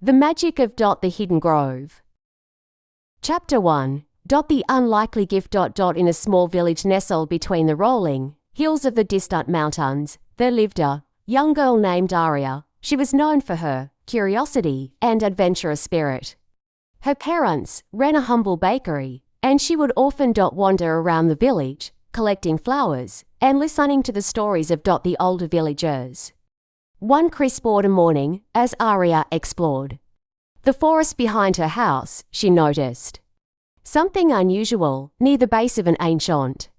The Magic of the Hidden Grove. Chapter 1. The Unlikely Gift. In a small village nestled between the rolling hills of the distant mountains, there lived a young girl named Aria. She was known for her curiosity and adventurous spirit. Her parents ran a humble bakery, and she would often wander around the village, collecting flowers and listening to the stories of the older villagers. One crisp autumn morning, as Aria explored the forest behind her house, she noticed something unusual. Near the base of an ancient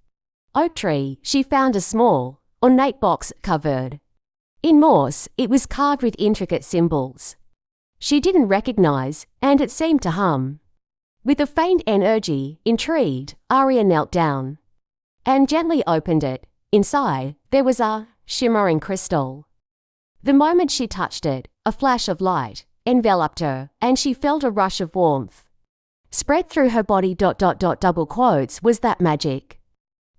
oak tree, she found a small, ornate box covered in moss. It was carved with intricate symbols she didn't recognize, and it seemed to hum. With a faint energy, intrigued, Aria knelt down and gently opened it. Inside, there was a shimmering crystal. The moment she touched it, a flash of light enveloped her, and she felt a rush of warmth spread through her body. Double quotes, was that magic?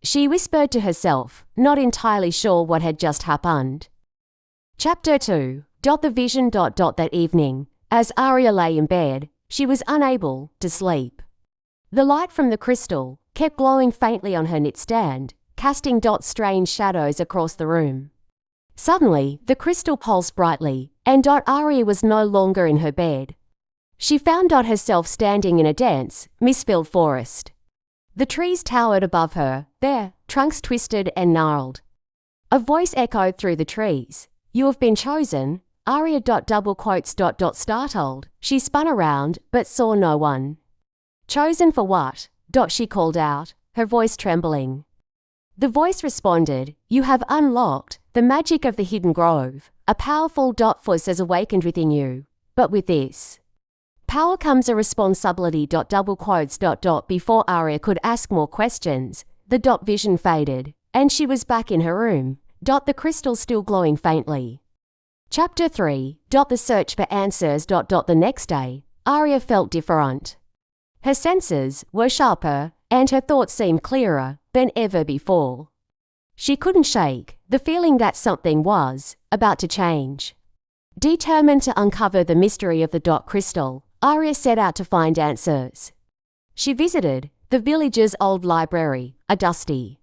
She whispered to herself, not entirely sure what had just happened. Chapter 2. The Vision. That evening, as Aria lay in bed, she was unable to sleep. The light from the crystal kept glowing faintly on her knitstand, casting strange shadows across the room. Suddenly, the crystal pulsed brightly, and Aria was no longer in her bed. She found herself standing in a dense, mist-filled forest. The trees towered above her, their trunks twisted and gnarled. A voice echoed through the trees. "You have been chosen." Aria. Double quotes. Startled, she spun around, but saw no one. "Chosen for what?" She called out, her voice trembling. The voice responded, "You have unlocked the magic of the hidden grove. A powerful force has awakened within you. But with this power comes a responsibility. Double quotes. Before Aria could ask more questions, the vision faded, and she was back in her room. The crystal still glowing faintly. Chapter 3. The Search for Answers. The next day, Aria felt different. Her senses were sharper, and her thoughts seemed clearer than ever before. She couldn't shake the feeling that something was about to change. Determined to uncover the mystery of the crystal, Aria set out to find answers. She visited the village's old library, a dusty,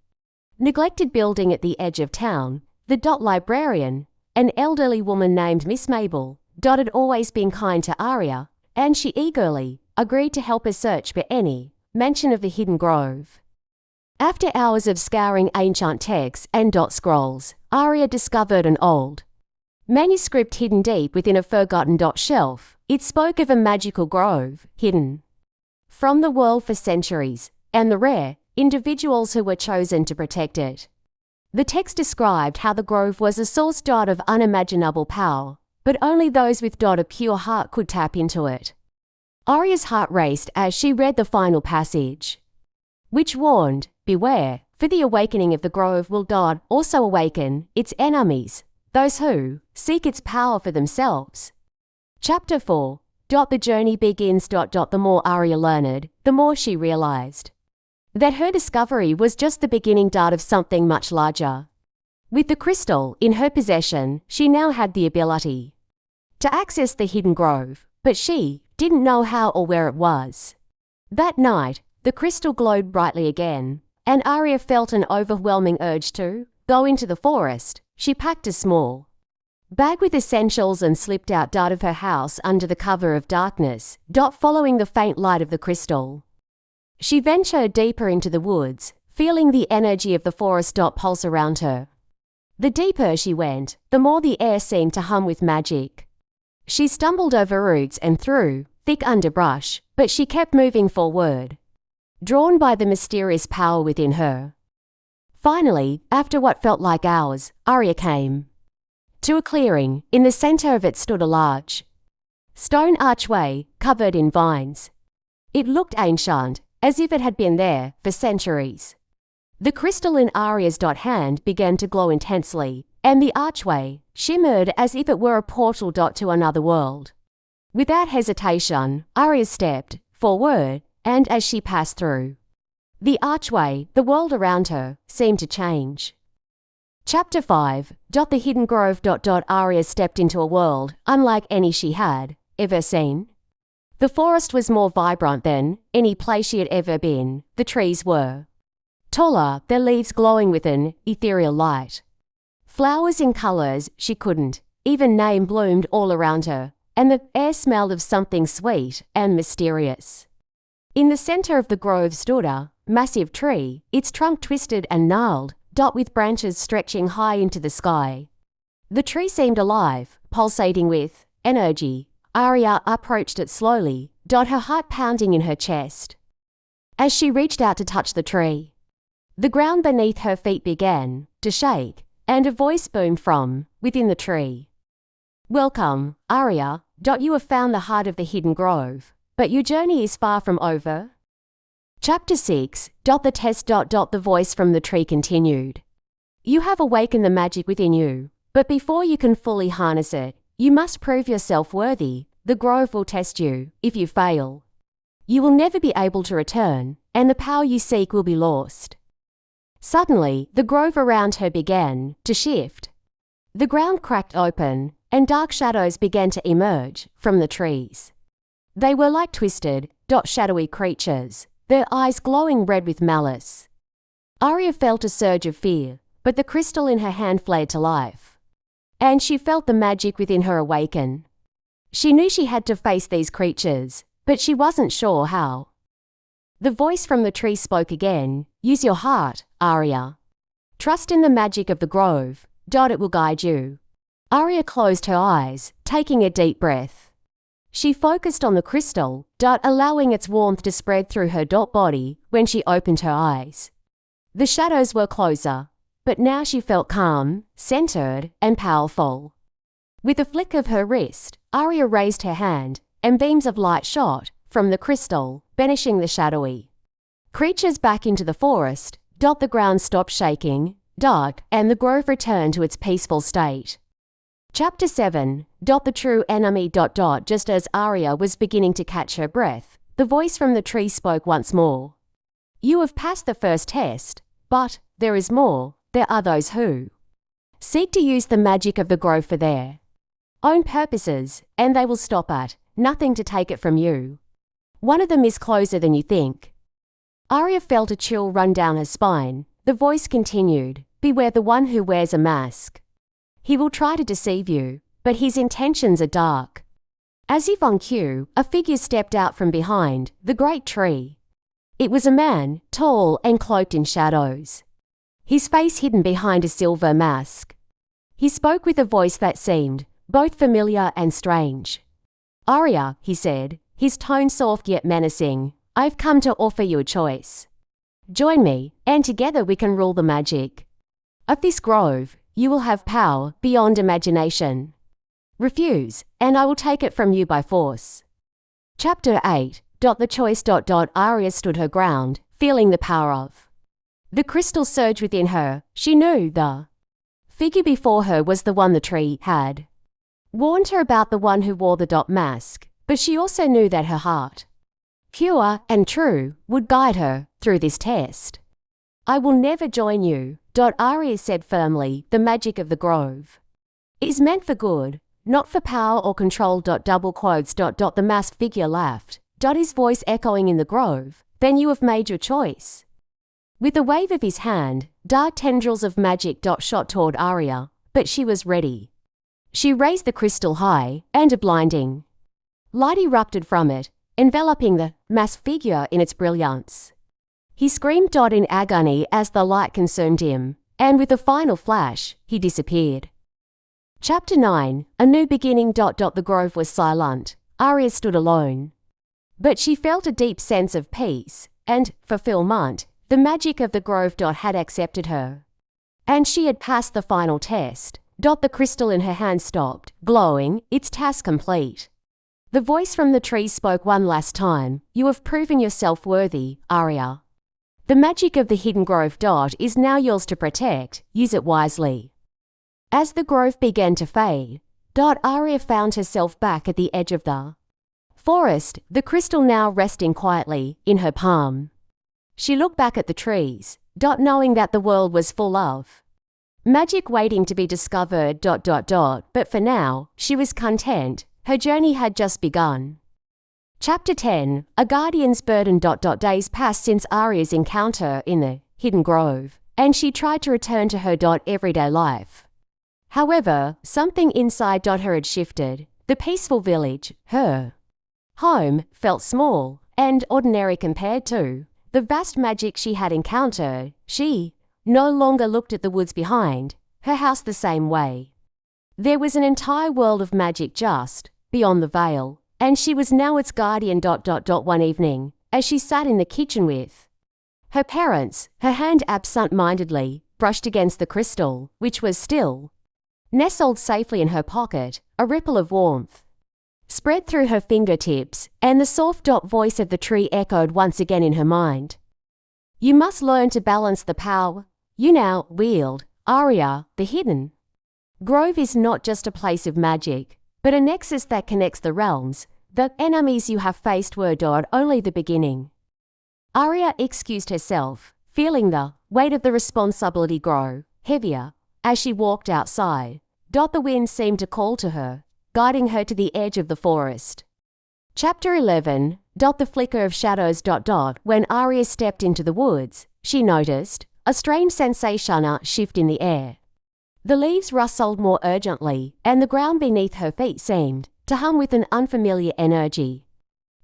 neglected building at the edge of town. The librarian, an elderly woman named Miss Mabel, had always been kind to Aria, and she eagerly agreed to help her search for any mention of the hidden grove. After hours of scouring ancient texts and scrolls, Aria discovered an old manuscript hidden deep within a forgotten shelf. It spoke of a magical grove, hidden from the world for centuries, and the rare individuals who were chosen to protect it. The text described how the grove was a source of unimaginable power, but only those with a pure heart could tap into it. Aria's heart raced as she read the final passage, which warned, "Beware, for the awakening of the grove will also awaken its enemies, those who seek its power for themselves." Chapter 4. The Journey begins. The more Aria learned, the more she realized that her discovery was just the beginning of something much larger. With the crystal in her possession, she now had the ability to access the hidden grove, but she didn't know how or where it was. That night, the crystal glowed brightly again, and Aria felt an overwhelming urge to go into the forest. She packed a small bag with essentials and slipped out of her house under the cover of darkness, following the faint light of the crystal. She ventured deeper into the woods, feeling the energy of the forest pulse around her. The deeper she went, the more the air seemed to hum with magic. She stumbled over roots and through thick underbrush, but she kept moving forward, drawn by the mysterious power within her. Finally, after what felt like hours, Aria came to a clearing. In the center of it stood a large stone archway covered in vines. It looked ancient, as if it had been there for centuries. The crystal in Aria's hand began to glow intensely, and the archway shimmered as if it were a portal to another world. Without hesitation, Aria stepped forward, and as she passed through the archway, the world around her seemed to change. Chapter 5. The Hidden Grove. Aria stepped into a world unlike any she had ever seen. The forest was more vibrant than any place she had ever been. The trees were taller, their leaves glowing with an ethereal light. Flowers in colours she couldn't even name bloomed all around her, and the air smelled of something sweet and mysterious. In the centre of the grove stood a massive tree, its trunk twisted and gnarled, with branches stretching high into the sky. The tree seemed alive, pulsating with energy. Arya approached it slowly, her heart pounding in her chest. As she reached out to touch the tree, the ground beneath her feet began to shake, and a voice boomed from within the tree. "Welcome, Arya. You have found the heart of the hidden grove, but your journey is far from over." Chapter 6. The test. The voice from the tree continued. "You have awakened the magic within you, but before you can fully harness it, you must prove yourself worthy. The grove will test you. If you fail, you will never be able to return, and the power you seek will be lost." Suddenly, the grove around her began to shift. The ground cracked open, and dark shadows began to emerge from the trees. They were like twisted, shadowy creatures, their eyes glowing red with malice. Arya felt a surge of fear, but the crystal in her hand flared to life, and she felt the magic within her awaken. She knew she had to face these creatures, but she wasn't sure how. The voice from the tree spoke again. "Use your heart, Arya. Trust in the magic of the grove. It will guide you." Arya closed her eyes, taking a deep breath. She focused on the crystal, allowing its warmth to spread through her body. When she opened her eyes, the shadows were closer, but now she felt calm, centered, and powerful. With a flick of her wrist, Arya raised her hand, and beams of light shot from the crystal, banishing the shadowy creatures back into the forest. The ground stopped shaking, and the grove returned to its peaceful state. Chapter 7. The true enemy. Just as Arya was beginning to catch her breath, the voice from the tree spoke once more. "You have passed the first test, but there is more. There are those who seek to use the magic of the grove for their own purposes, and they will stop at nothing to take it from you. One of them is closer than you think." Arya felt a chill run down her spine. The voice continued, "Beware the one who wears a mask. He will try to deceive you, but his intentions are dark." As if on cue, a figure stepped out from behind the great tree. It was a man, tall and cloaked in shadows, his face hidden behind a silver mask. He spoke with a voice that seemed both familiar and strange. "Arya," he said, his tone soft yet menacing, "I've come to offer you a choice. Join me, and together we can rule the magic of this grove. You will have power beyond imagination. Refuse, and I will take it from you by force." Chapter 8. The choice. Arya stood her ground, feeling the power of the crystal surge within her. She knew the figure before her was the one the tree had warned her about, the one who wore the mask, but she also knew that her heart, pure and true, would guide her through this test. "I will never join you," Arya said firmly. "The magic of the grove is meant for good, not for power or control. Double quotes. The masked figure laughed, his voice echoing in the grove. "Then you have made your choice." With a wave of his hand, dark tendrils of magic shot toward Arya, but she was ready. She raised the crystal high, and a blinding light erupted from it, enveloping the masked figure in its brilliance. He screamed in agony as the light consumed him, and with a final flash, he disappeared. Chapter 9. A new beginning. The grove was silent. Arya stood alone, but she felt a deep sense of peace and fulfillment. The magic of the grove had accepted her, and she had passed the final test. The crystal in her hand stopped glowing, its task complete. The voice from the tree spoke one last time. "You have proven yourself worthy, Arya. The magic of the hidden grove is now yours to protect. Use it wisely." As the grove began to fade, Arya found herself back at the edge of the forest, the crystal now resting quietly in her palm. She looked back at the trees, knowing that the world was full of magic waiting to be discovered. But for now, she was content, Her journey had just begun. Chapter 10. A Guardian's Burden. Days passed since Arya's encounter in the Hidden Grove, and she tried to return to her everyday life. However, something inside her had shifted. The peaceful village, her home, felt small and ordinary compared to the vast magic she had encountered. She no longer looked at the woods behind her house the same way. There was an entire world of magic just beyond the veil, and she was now its guardian. One evening, as she sat in the kitchen with her parents, her hand absent-mindedly brushed against the crystal, which was still nestled safely in her pocket. A ripple of warmth spread through her fingertips, and the soft voice of the tree echoed once again in her mind. You must learn to balance the power you now wield, Arya. The Hidden Grove is not just a place of magic, but a nexus that connects the realms. The enemies you have faced were only the beginning. Arya excused herself, feeling the weight of the responsibility grow heavier as she walked outside. The wind seemed to call to her, guiding her to the edge of the forest. Chapter 11. The flicker of shadows. When Arya stepped into the woods, she noticed a strange sensation shift in the air. The leaves rustled more urgently, and the ground beneath her feet seemed to hum with an unfamiliar energy.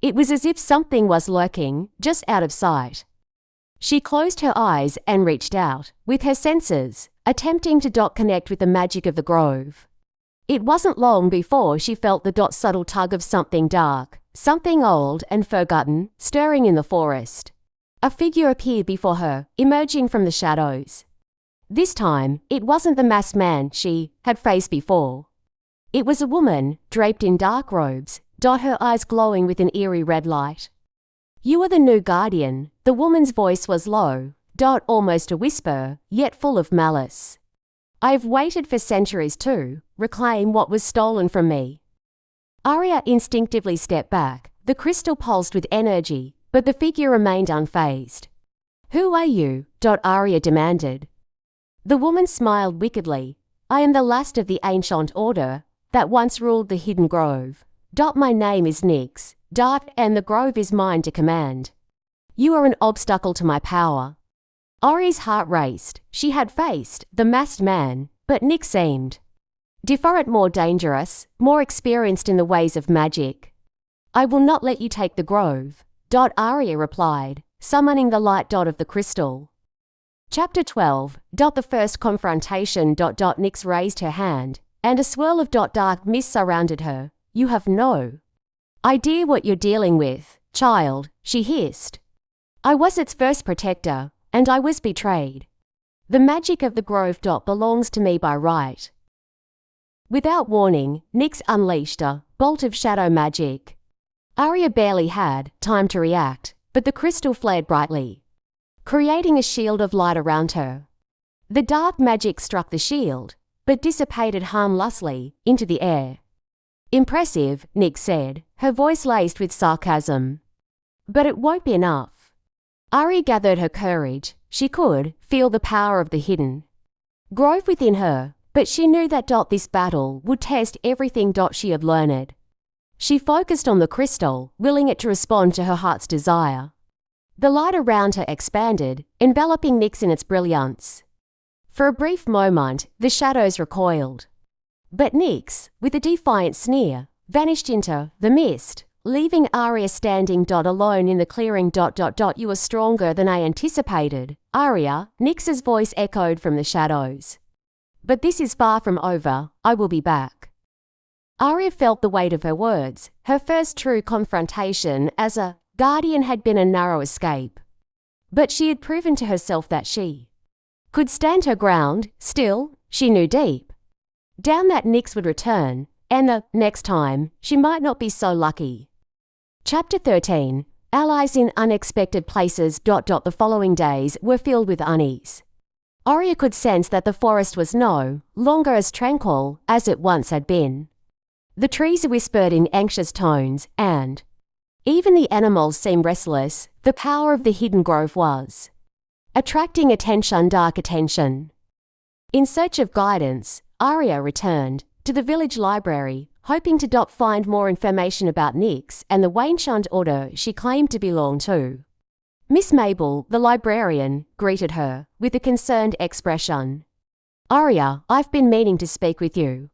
It was as if something was lurking just out of sight. She closed her eyes and reached out, with her senses, attempting to connect with the magic of the grove. It wasn't long before she felt the subtle tug of something dark, something old and forgotten, stirring in the forest. A figure appeared before her, emerging from the shadows. This time, it wasn't the masked man she had faced before. It was a woman, draped in dark robes, her eyes glowing with an eerie red light. You are the new guardian. The woman's voice was low, almost a whisper, yet full of malice. I have waited for centuries to reclaim what was stolen from me. Arya instinctively stepped back. The crystal pulsed with energy, but the figure remained unfazed. Who are you? Arya demanded. The woman smiled wickedly. I am the last of the ancient order that once ruled the Hidden Grove. My name is Nyx, and the grove is mine to command. You are an obstacle to my power. Arya's heart raced. She had faced the masked man, but Nyx seemed different, more dangerous, more experienced in the ways of magic. I will not let you take the grove, Arya replied, summoning the light of the crystal. Chapter 12. The first confrontation. Nyx raised her hand, and a swirl of dark mist surrounded her. You have no idea what you're dealing with, child, she hissed. I was its first protector, and I was betrayed. The magic of the grove belongs to me by right. Without warning, Nyx unleashed a bolt of shadow magic. Arya barely had time to react, but the crystal flared brightly, creating a shield of light around her. The dark magic struck the shield, but dissipated harmlessly into the air. Impressive, Nyx said, her voice laced with sarcasm. But it won't be enough. Arya gathered her courage. She could feel the power of the Hidden Grove within her, but she knew that this battle would test everything she had learned. She focused on the crystal, willing it to respond to her heart's desire. The light around her expanded, enveloping Nyx in its brilliance. For a brief moment, the shadows recoiled. But Nyx, with a defiant sneer, vanished into the mist, leaving Arya standing alone in the clearing. You are stronger than I anticipated, Arya, Nyx's voice echoed from the shadows. But this is far from over. I will be back. Arya felt the weight of her words. Her first true confrontation as a guardian had been a narrow escape. But she had proven to herself that she could stand her ground. Still, she knew deep down that Nyx would return, and the next time, she might not be so lucky. Chapter 13. Allies in unexpected places. The following days were filled with unease. Arya could sense that the forest was no longer as tranquil as it once had been. The trees whispered in anxious tones, and even the animals seemed restless. The power of the Hidden Grove was attracting attention, dark attention. In search of guidance, Arya returned, to the village library, hoping to find more information about Nix and the Wayne-shunned order she claimed to belong to. Miss Mabel, the librarian, greeted her with a concerned expression. "Aria, I've been meaning to speak with you.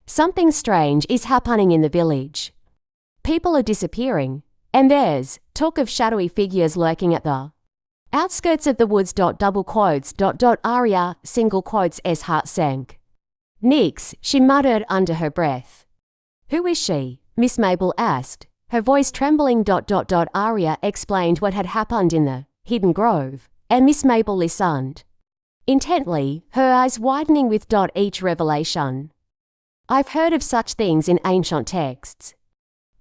Something strange is happening in the village. People are disappearing, and there's talk of shadowy figures lurking at the outskirts of the woods. Aria, single quotes, S heart sank. Nix, she muttered under her breath. Who is she? Miss Mabel asked, her voice trembling. Aria explained what had happened in the hidden grove, and Miss Mabel listened intently, her eyes widening with each revelation. I've heard of such things in ancient texts,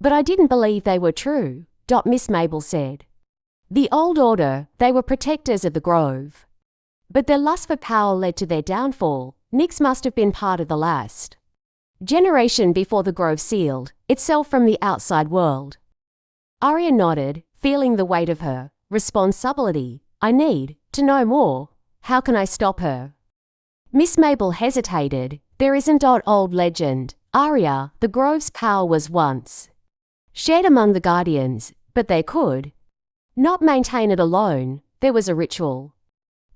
but I didn't believe they were true, Miss Mabel said. The old order, they were protectors of the grove. But their lust for power led to their downfall. Nix must have been part of the last generation before the grove sealed itself from the outside world. Aria nodded, feeling the weight of her responsibility. I need to know more. How can I stop her? Miss Mabel hesitated. There isn't old legend, Aria. The grove's power was once shared among the guardians, but they could not maintain it alone. There was a ritual,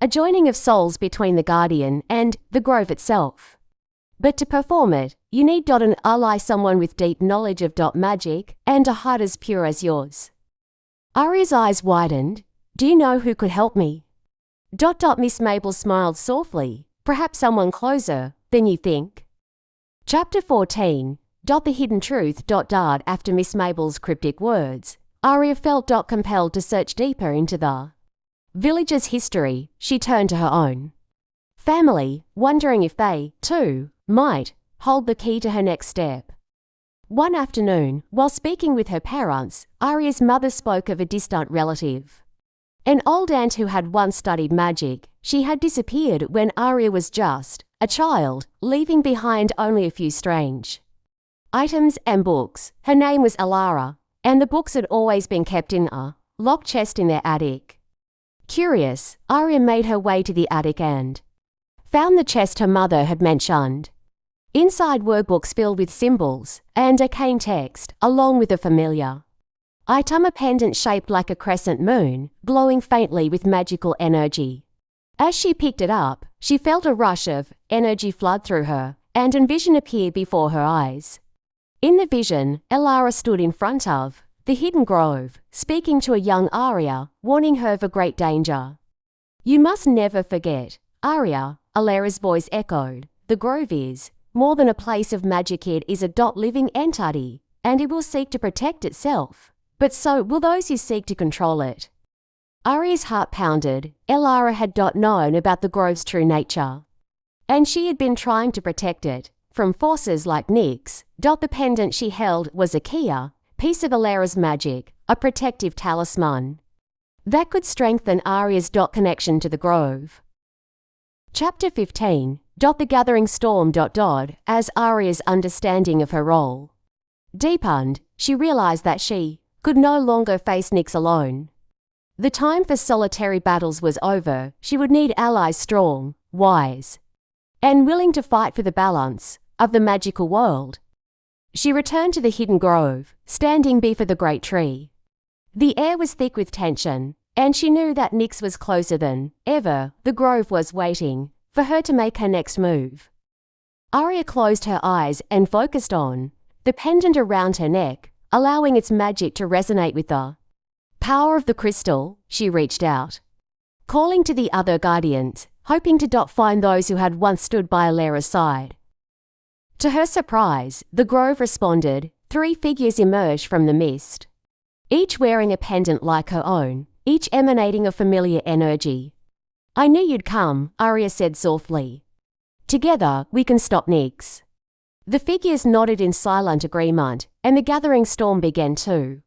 a joining of souls between the guardian and the grove itself. But to perform it, you need an ally, someone with deep knowledge of magic and a heart as pure as yours. Aria's eyes widened. Do you know who could help me? Miss Mabel smiled softly. Perhaps someone closer than you think. Chapter 14. The hidden truth. After Miss Mabel's cryptic words, Aria felt compelled to search deeper into the village's history. She turned to her own family, wondering if they, too, might hold the key to her next step. One afternoon, while speaking with her parents, Aria's mother spoke of a distant relative, an old aunt who had once studied magic. She had disappeared when Aria was just a child, leaving behind only a few strange items and books. Her name was Elara, and the books had always been kept in a locked chest in their attic. Curious, Aria made her way to the attic and found the chest her mother had mentioned. Inside were books filled with symbols and arcane text, along with a familiar item, a pendant shaped like a crescent moon, glowing faintly with magical energy. As she picked it up, she felt a rush of energy flood through her, and a vision appeared before her eyes. In the vision, Elara stood in front of the hidden grove, speaking to a young Aria, warning her of a great danger. You must never forget, Aria, Elara's voice echoed. The grove is more than a place of magic. It is a living entity, and it will seek to protect itself. But so will those who seek to control it. Aria's heart pounded. Elara had known about the grove's true nature, and she had been trying to protect it from forces like Nix. The pendant she held was a Kia, piece of Elara's magic, a protective talisman that could strengthen Aria's connection to the grove. Chapter 15. The gathering storm. As Aria's understanding of her role deepened, she realized that she could no longer face Nix alone. The time for solitary battles was over. She would need allies strong, wise, and willing to fight for the balance of the magical world. She returned to the hidden grove, standing before the great tree. The air was thick with tension, and she knew that Nix was closer than ever. The grove was waiting for her to make her next move. Aria closed her eyes and focused on the pendant around her neck, allowing its magic to resonate with the power of the crystal. She reached out, calling to the other guardians, hoping to find those who had once stood by Elara's side. To her surprise, the grove responded. 3 figures emerged from the mist, each wearing a pendant like her own, each emanating a familiar energy. I knew you'd come, Aria said softly. Together, we can stop Nix. The figures nodded in silent agreement, and the gathering storm began to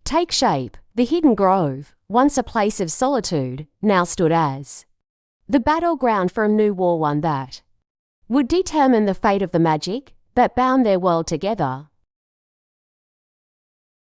take shape. The hidden grove, once a place of solitude, now stood as the battleground for a new war, one that would determine the fate of the magic that bound their world together.